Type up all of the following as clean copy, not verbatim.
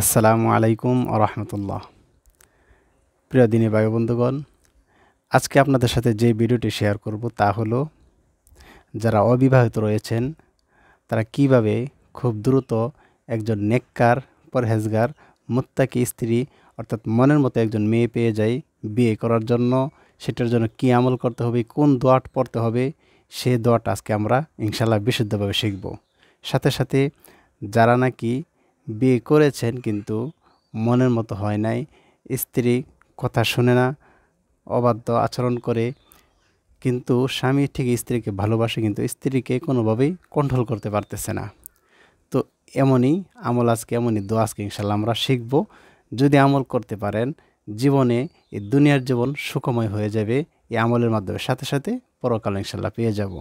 আসসালামু আলাইকুম ওয়া রাহমাতুল্লাহ। প্রিয় দিনী ভাই ও বন্ধুগণ, আজকে আপনাদের সাথে যে ভিডিওটি শেয়ার করব তা হলো যারা অবিবাহিত রয়েছেন তারা কিভাবে খুব দ্রুত একজন নেককার, পরহেজগার, মুত্তাকি স্ত্রী অর্থাৎ মনের মতো একজন মেয়ে পেয়ে যায় বিয়ে করার জন্য। সেটার জন্য কী আমল করতে হবে, কোন দোয়াটা পড়তে হবে, সে দোয়াটা আজকে আমরা ইনশাআল্লাহ বিশুদ্ধভাবে শিখব। সাথে সাথে যারা নাকি বিয়ে করেছেন কিন্তু মনের মতো হয় নাই, স্ত্রী কথা শুনে না, অবাধ্য আচরণ করে, কিন্তু স্বামী ঠিক স্ত্রীকে ভালোবাসে কিন্তু স্ত্রীকে কোনোভাবেই কন্ট্রোল করতে পারতেছে না। তো এমনই আমল আজকে, এমনই দোয়া আজকে ইনশাল্লাহ আমরা শিখব। যদি আমল করতে পারেন জীবনে এই দুনিয়ার জীবন সুখময় হয়ে যাবে এই আমলের মাধ্যমে, সাথে সাথে পরকাল ইনশাল্লাহ পেয়ে যাব।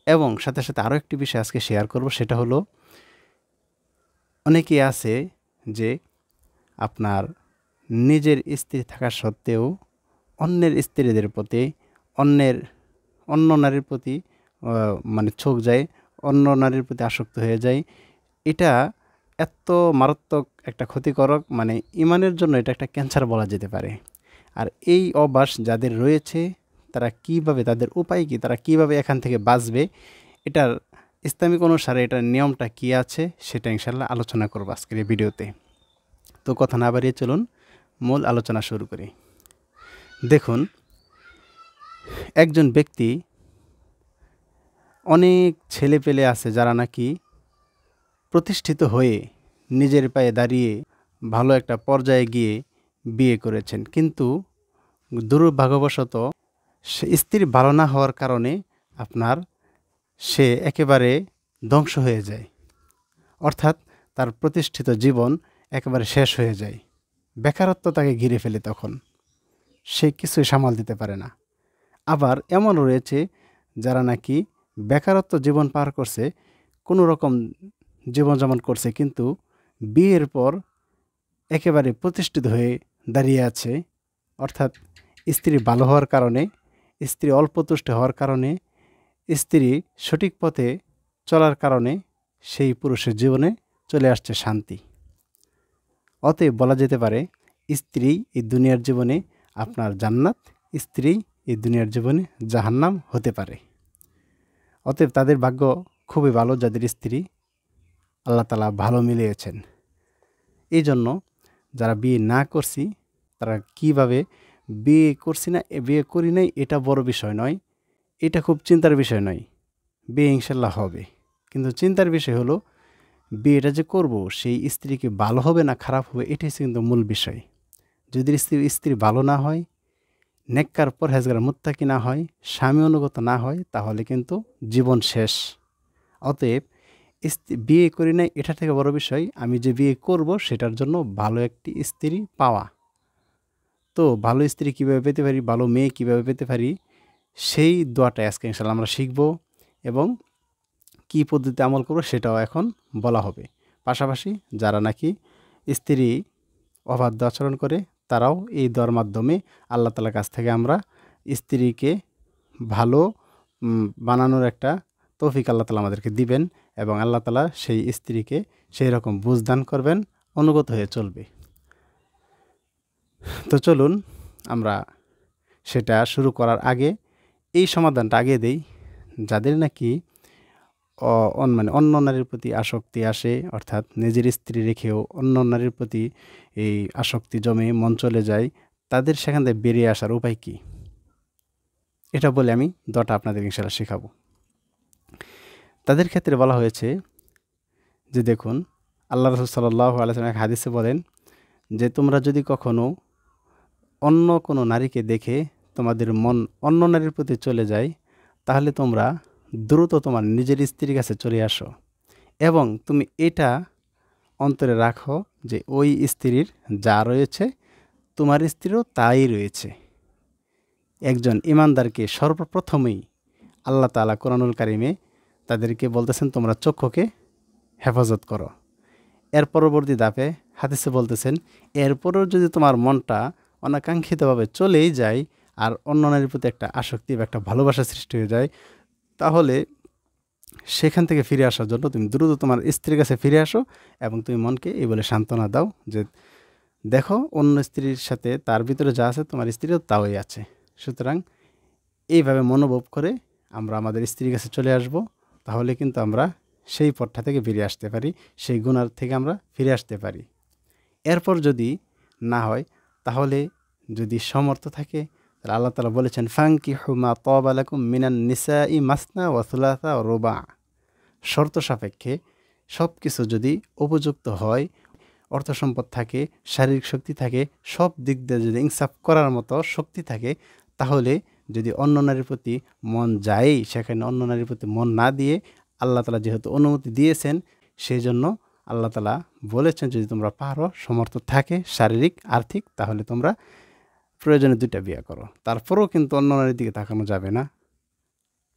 এবং সাথে সাথে আরও একটি বিষয় আজকে শেয়ার করব, সেটা হলো অনেকেই আছে যে আপনার নিজের স্ত্রী থাকা সত্ত্বেও অন্যের স্ত্রীদের প্রতি, অন্য নারীর প্রতি মানে চোখ যায়, অন্য নারীর প্রতি আসক্ত হয়ে যায়। এটা এত মারাত্মক একটা ক্ষতিকারক, মানে ইমানের জন্য এটা একটা ক্যান্সার বলা যেতে পারে। আর এই অভ্যাস যাদের রয়েছে তারা কিভাবে, তাদের উপায় কি, তারা কিভাবে এখান থেকে বাঁচবে, এটার ইসলামিক অনুসারে এটার নিয়মটা কি আছে সেটা ইনশাল্লাহ আলোচনা করব আজকের এই ভিডিওতে। তো কথা না বাড়িয়ে চলুন মূল আলোচনা শুরু করি। দেখুন, একজন ব্যক্তি, অনেক ছেলে পেলে আছে যারা নাকি প্রতিষ্ঠিত হয়ে নিজের পায়ে দাঁড়িয়ে ভালো একটা পর্যায়ে গিয়ে বিয়ে করেছেন, কিন্তু দুর্ভাগ্যবশত সে স্ত্রী ভালো না হওয়ার কারণে আপনার সে একেবারে ধ্বংস হয়ে যায়। অর্থাৎ তার প্রতিষ্ঠিত জীবন একেবারে শেষ হয়ে যায়। বেকারত্ব তাকে ঘিরে ফেলে, তখন সে কিছুই সামাল দিতে পারে না। আবার এমন রয়েছে যারা নাকি বেকারত্ব জীবন পার করছে, কোনো রকম জীবনযাপন করছে, কিন্তু বিয়ের পর একেবারে প্রতিষ্ঠিত হয়ে দাঁড়িয়ে আছে। অর্থাৎ স্ত্রী ভালো হওয়ার কারণে, স্ত্রী অল্পতুষ্ট হওয়ার কারণে, স্ত্রী সঠিক পথে চলার কারণে সেই পুরুষের জীবনে চলে আসছে শান্তি। অতএব বলা যেতে পারে স্ত্রী এই দুনিয়ার জীবনে আপনার জান্নাত, স্ত্রী এই দুনিয়ার জীবনে জাহান্নাম হতে পারে। অতএব তাদের ভাগ্য খুবই ভালো যাদের স্ত্রী আল্লাহ তাআলা ভালো মিলিয়েছেন। এই জন্য যারা বিয়ে না করছি তারা কিভাবে, বিয়ে করছি না, বিয়ে করি নাই এটা বড় বিষয় নয়, এটা খুব চিন্তার বিষয় নয়, বিয়ে ইনশাল্লাহ হবে। কিন্তু চিন্তার বিষয় হলো বিয়েটা যে করব সেই স্ত্রী কি ভালো হবে না খারাপ হবে, এটাই কিন্তু মূল বিষয়। যদি স্ত্রী ভালো না হয়, নেককার পরহেজগার মুত্তাকি না হয়, স্বামী অনুগত না হয়, তাহলে কিন্তু জীবন শেষ। অতএব বিয়ে করি নাই এটা থেকে বড় বিষয় আমি যে বিয়ে করব সেটার জন্য ভালো একটি স্ত্রী পাওয়া। তো ভালো স্ত্রী কীভাবে পেতে পারি, ভালো মেয়ে কীভাবে পেতে পারি, সেই দোয়াটাই আজকে ইনশাআল্লাহ আমরা শিখব এবং কী পদ্ধতিতে আমল করব সেটাও এখন বলা হবে। পাশাপাশি যারা নাকি স্ত্রী অবাধ্য আচরণ করে তারাও এই দোয়ার মাধ্যমে আল্লাহ তাআলার কাছ থেকে আমরা স্ত্রীকে ভালো বানানোর একটা তৌফিক আল্লাহ তাআলা আমাদেরকে দিবেন এবং আল্লাহ তাআলা সেই স্ত্রীকে সেই রকম বুঝদান করবেন, অনুগত হয়ে চলবে। তো চলুন আমরা সেটা শুরু করার আগে এই সমাধানটা আগে দেই। যাদের নাকি মানে অন্য নারীর প্রতি আসক্তি আসে, অর্থাৎ নিজের স্ত্রী রেখেও অন্য নারীর প্রতি এই আসক্তি জমে মন চলে যায়, তাদের সেখান থেকে বেরিয়ে আসার উপায় কী, এটা বলে আমি দোয়াটা আপনাদের ইনশাআল্লাহ শেখাবো। তাদের ক্ষেত্রে বলা হয়েছে যে দেখুন, আল্লাহ রাসূল সাল্লাল্লাহু আলাইহি ওয়াসাল্লাম এক হাদিসে বলেন যে তোমরা যদি কখনো অন্য কোনো নারীকে দেখে তোমাদের মন অন্য নারীর প্রতি চলে যায়, তাহলে তোমরা দ্রুত তোমার নিজের স্ত্রীর কাছে চলে আসো এবং তুমি এটা অন্তরে রাখো যে ওই স্ত্রীর যা রয়েছে তোমার স্ত্রীরও তাই রয়েছে। একজন ইমানদারকে সর্বপ্রথমেই আল্লাহ তাআলা কোরআনুল কারিমে তাদেরকে বলতেছেন তোমরা চক্ষুকে হেফাজত করো। এর পরবর্তী ধাপে হাদিসে বলতেছেন এরপরেও যদি তোমার মনটা অনাকাঙ্ক্ষিতভাবে চলেই যায় আর অন্য নারীর প্রতি একটা আসক্তি বা একটা ভালোবাসা সৃষ্টি হয়ে যায়, তাহলে সেখান থেকে ফিরে আসার জন্য তুমি দ্রুত তোমার স্ত্রীর কাছে ফিরে আসো এবং তুমি মনকে এই বলে সান্ত্বনা দাও যে দেখো অন্য স্ত্রীর সাথে তার ভিতরে যা আছে তোমার স্ত্রীরও তাওই আছে। সুতরাং এইভাবে মনোভাব করে আমরা আমাদের স্ত্রীর কাছে চলে আসব, তাহলে কিন্তু আমরা সেই পথটা থেকে ফিরে আসতে পারি, সেই গুনার থেকে আমরা ফিরে আসতে পারি। এরপর যদি না হয়, তাহলে যদি সমর্থ থাকে, তাহলে আল্লাহ তাআলা বলেছেন ফাঙ্কিহু মা তাবা লাকুম মিনান নিসাই মাসনা ওয়া সুলাসা ওয়া রুবা। শর্ত সাপেক্ষে সব কিছু যদি উপযুক্ত হয়, অর্থ সম্পদ থাকে, শারীরিক শক্তি থাকে, সব দিক দিয়ে যদি ইনসাফ করার মতো শক্তি থাকে, তাহলে যদি অন্য নারীর প্রতি মন যায়, সেখানে অন্য নারীর প্রতি মন না দিয়ে আল্লাহ তাআলা যেহেতু অনুমতি দিয়েছেন, সেই জন্য আল্লাহ তাআলা বলেছেন যদি তোমরা পারো, সমর্থ থাকে শারীরিক আর্থিক, তাহলে তোমরা প্রয়োজনে 2টা বিয়ে করো। তারপরেও কিন্তু অন্য নারীর দিকে তাকানো যাবে না,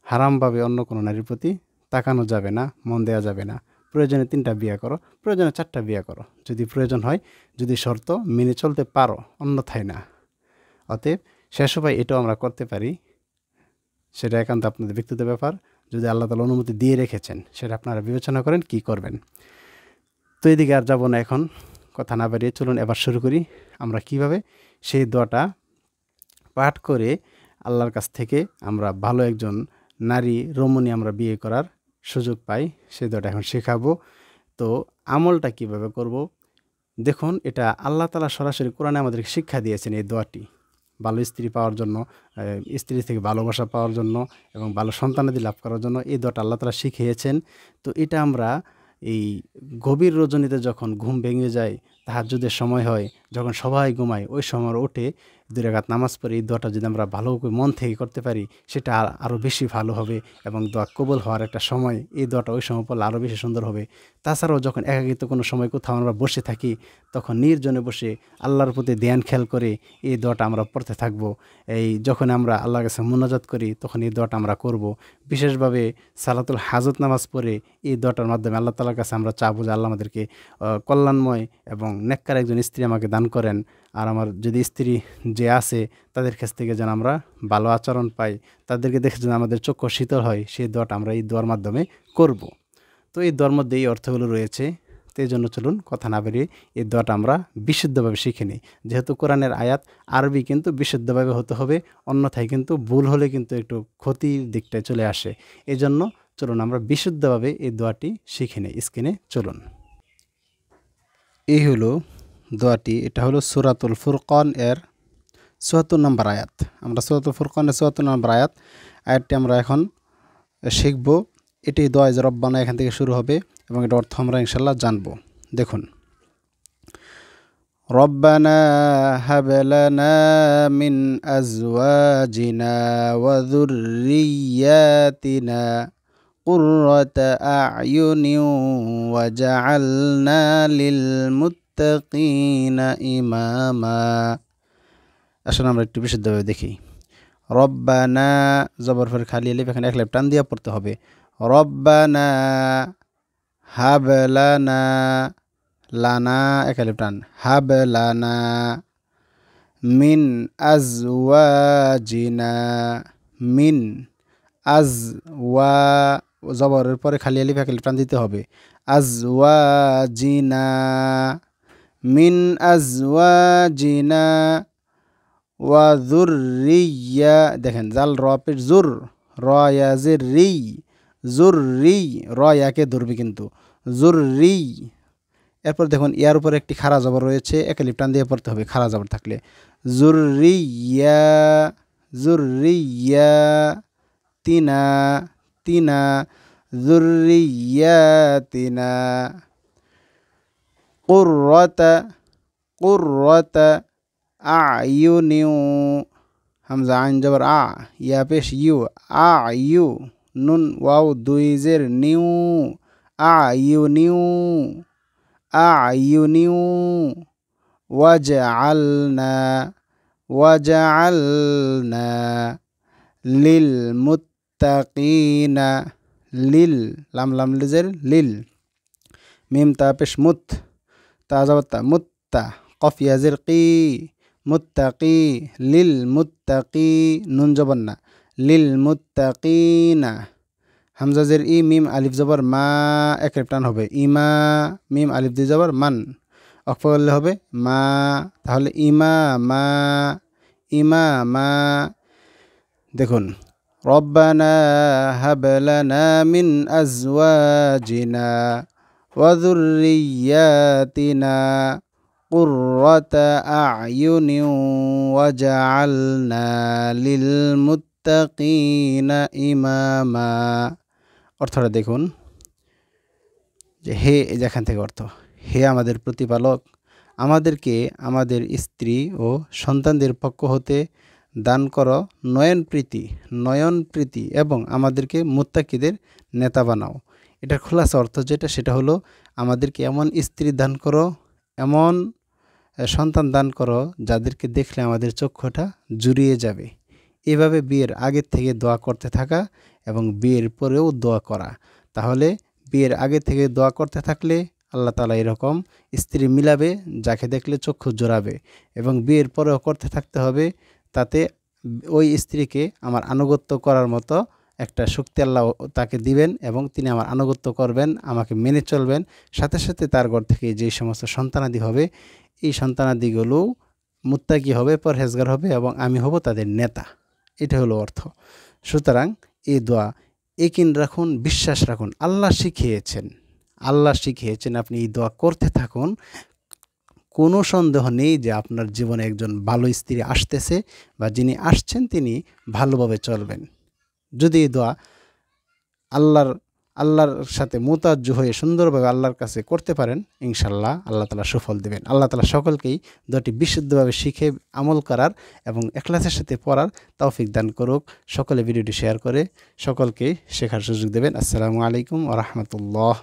হারামভাবে অন্য কোনো নারীর প্রতি তাকানো যাবে না, মন দেওয়া যাবে না। প্রয়োজনে 3টা বিয়ে করো, প্রয়োজনে 4টা বিয়ে করো যদি প্রয়োজন হয়, যদি শর্ত মেনে চলতে পারো, অন্যথায় না। অতএব শেষ উপায় এটাও আমরা করতে পারি, সেটা একান্ত আপনাদের ব্যক্তিগত ব্যাপার। যদি আল্লাহ তাআলা অনুমতি দিয়ে রেখেছেন, সেটা আপনারা বিবেচনা করেন কি করবেন। তো এদিকে আর যাব না, এখন কথা না বাড়িয়ে চলুন এবার শুরু করি আমরা কিভাবে সেই দোয়াটা পাঠ করে আল্লাহর কাছ থেকে আমরা ভালো একজন নারী রমণী আমরা বিয়ে করার সুযোগ পাই, সেই দোয়াটা এখন শেখাবো। তো আমলটা কিভাবে করব, দেখুন এটা আল্লাহ তাআলা সরাসরি কোরআনে আমাদেরকে শিক্ষা দিয়েছেন। এই দোয়াটি ভালো স্ত্রী পাওয়ার জন্য, স্ত্রী থেকে ভালোবাসা পাওয়ার জন্য এবং ভালো সন্তানাদি লাভ করার জন্য এই দোয়াটা আল্লাহ তাআলা শিখিয়েছেন। তো এটা আমরা এই গভীর রজনীতে যখন ঘুম ভেঙে যায়, তাহাজ্জুদের সময় হয়, যখন সবাই ঘুমায়, ওই সময় উঠে 2 রাকাত নামাজ পড়ে এই দোয়াটা যদি আমরা ভালো করে মন থেকে করতে পারি, সেটা আরও বেশি ভালো হবে এবং দোয়া কবুল হওয়ার একটা সময়, এই দোয়াটা ওই সময় পড়লে আরও বেশি সুন্দর হবে। তাছাড়াও যখন একাকিত্ব কোনো সময় কোথাও আমরা বসে থাকি, তখন নির্জনে বসে আল্লাহর প্রতি ধ্যান খেয়াল করে এই দোয়াটা আমরা পড়তে থাকবো। এই যখন আমরা আল্লাহর কাছে মুনাজাত করি, তখন এই দোয়াটা আমরা করব। বিশেষভাবে সালাতুল হাজত নামাজ পড়ে এই দোয়াটার মাধ্যমে আল্লাহ তাআলার কাছে আমরা চাবো যে আল্লাহ আমাদেরকে কল্যাণময় এবং নেককার একজন স্ত্রী আমাকে দান করেন, আর আমার যদি স্ত্রী যে আছে তাদের কাছ থেকে যেন আমরা ভালো আচরণ পাই, তাদেরকে দেখে যেন আমাদের চক্ষু শীতল হয়, সেই দোয়াটা আমরা এই দোয়ার মাধ্যমে করব। তো এই দোয়ার মধ্যে এই অর্থগুলো রয়েছে। তো এই জন্য চলুন কথা না বেরিয়ে এই দোয়াটা আমরা বিশুদ্ধভাবে শিখে নিই। যেহেতু কোরআনের আয়াত আরবি, কিন্তু বিশুদ্ধভাবে হতে হবে, অন্যথায় কিন্তু ভুল হলে কিন্তু একটু ক্ষতির দিকটায় চলে আসে। এই জন্য চলুন আমরা বিশুদ্ধভাবে এই দোয়াটি শিখে নিই। স্ক্রিনে চলুন। এই হলো দোয়াটি, এটা হলো সূরাতুল ফুরকান এর ৭৪ নম্বর আয়াত। আমরা সূরাতুল ফুরকানের ৭৪ নম্বর আয়াতটি আমরা এখন শিখব। এটি দোয়া যে রব্বানা এখান থেকে শুরু হবে এবং এর অর্থ আমরা ইনশাআল্লাহ জানব। দেখুন, রব্বানা হাব লানা মিন আজওয়াজিনা ওয়া যুররিয়াতিনা কুররাতা আ'য়ুনিন ওয়াজআলনা লিল মুত্তাকিনা ইমামা। আসলে আমরা একটু বিশুদ্ধভাবে দেখি। রব্বানা জবর ফের খালি আলিফ, এখানে এক লাইফ টান দিয়ে পড়তে হবে। রব্বানা হাব লানা, লানা এক লাইফ টান, হাব লানা মিন আজওয়াজিনা, মিন আজওয়া জবরের পরে খালি আলিফ এক লাইফ টান দিতে হবে। আজওয়াজিনা, মিন আজওয়াজিনা ওয়া যুররিয়া, দেখেন জাল র পেশ জুর, র ইয়াজির রি, যুররি, র ইয়াকে ধরবে কিন্তু, যুররি। এরপর দেখুন ইয়ার উপরে একটি খাড়া জবর রয়েছে, এক লিফ টান দিয়ে পড়তে হবে খাড়া জবর থাকলে। যুররিয়া, যুররিয়া তিনা, তিনা, যুররিয়াতিনা কুররাতা, কুররাতা আ'য়ুনিউ, হামজা আইন জবর আ, ইয়া পেশ ইউ, আ ইউ, নুন ওয়াও দুই জের নিউ, আ ইউ নিউ, আ ইউ নিউ, ওয়াজআলনা, ওয়াজআলনা লিল মুত্তাকিনা, লিল লাম লাম লিজের লিল, মিম তা পেশ মুত, তা জবর তা, মুত্তা, কফ ইয়াজির কি, মুত্তাকি, লিল মুত্তাকি, নুন জবর না, লিল মুত্তাকিনা, হামজাজের ই, মিম আলিফ জবর মা, এক রেপ টান হবে, ইমা, মিম আলিফ দুই জবর মান, অক্ফ করলে হবে মা। তাহলে ইমা মা, ইমা মা। দেখুন, রব্বানা হাব লানা মিন আজওয়াজিনা ওয়া যুররিয়্যাতিনা কুররাতা আ'য়ুনিন ওয়াজআলনা লিল মুত্তাকিনা ইমামা। অর্থটা দেখুন যে হে, যেখান থেকে অর্থ, হে আমাদের প্রতিপালক, আমাদেরকে আমাদের স্ত্রী ও সন্তানদের পক্ষ হতে দান করো নয়ন প্রীতি এবং আমাদেরকে মুত্তাকিদের নেতা বানাও। এটার খোলাসা অর্থ যেটা, সেটা হলো আমাদেরকে এমন স্ত্রী দান করো, এমন সন্তান দান করো যাদেরকে দেখলে আমাদের চক্ষুটা জুড়িয়ে যাবে। এভাবে বিয়ের আগের থেকে দোয়া করতে থাকা এবং বিয়ের পরেও দোয়া করা। তাহলে বিয়ের আগে থেকে দোয়া করতে থাকলে আল্লাহ তাআলা এরকম স্ত্রী মিলাবে যাকে দেখলে চক্ষু জোড়াবে, এবং বিয়ের পরেও করতে থাকতে হবে, তাতে ওই স্ত্রীকে আমার আনুগত্য করার মতো একটা শক্তি আল্লাহ তাকে দিবেন এবং তিনি আমার আনুগত্য করবেন, আমাকে মেনে চলবেন। সাথে সাথে তার ঘর থেকে যে সমস্ত সন্তানাদি হবে, এই সন্তানাদিগুলো মুত্তাকি হবে, পরহেজগার হবে এবং আমি হব তাদের নেতা। এটা হলো অর্থ। সুতরাং এই দোয়া একিন রাখুন, বিশ্বাস রাখুন, আল্লাহ শিখিয়েছেন, আপনি এই দোয়া করতে থাকুন। কোনো সন্দেহ নেই যে আপনার জীবনে একজন ভালো স্ত্রী আসতেছে বা যিনি আসছেন তিনি ভালোভাবে চলবেন। যদি এই দোয়া আল্লাহর সাথে মুতাজ্জু হয়ে সুন্দরভাবে আল্লাহর কাছে করতে পারেন, ইনশাল্লাহ আল্লাহ তাআলা সুফল দেবেন। আল্লাহ তাআলা সকলকেই দোয়াটি বিশুদ্ধভাবে শিখে আমল করার এবং ইখলাসের সাথে পড়ার তৌফিক দান করুক। সকলে ভিডিওটি শেয়ার করে সকলকে শেখার সুযোগ দেবেন। আসসালামু আলাইকুম ওয়া রাহমাতুল্লাহ।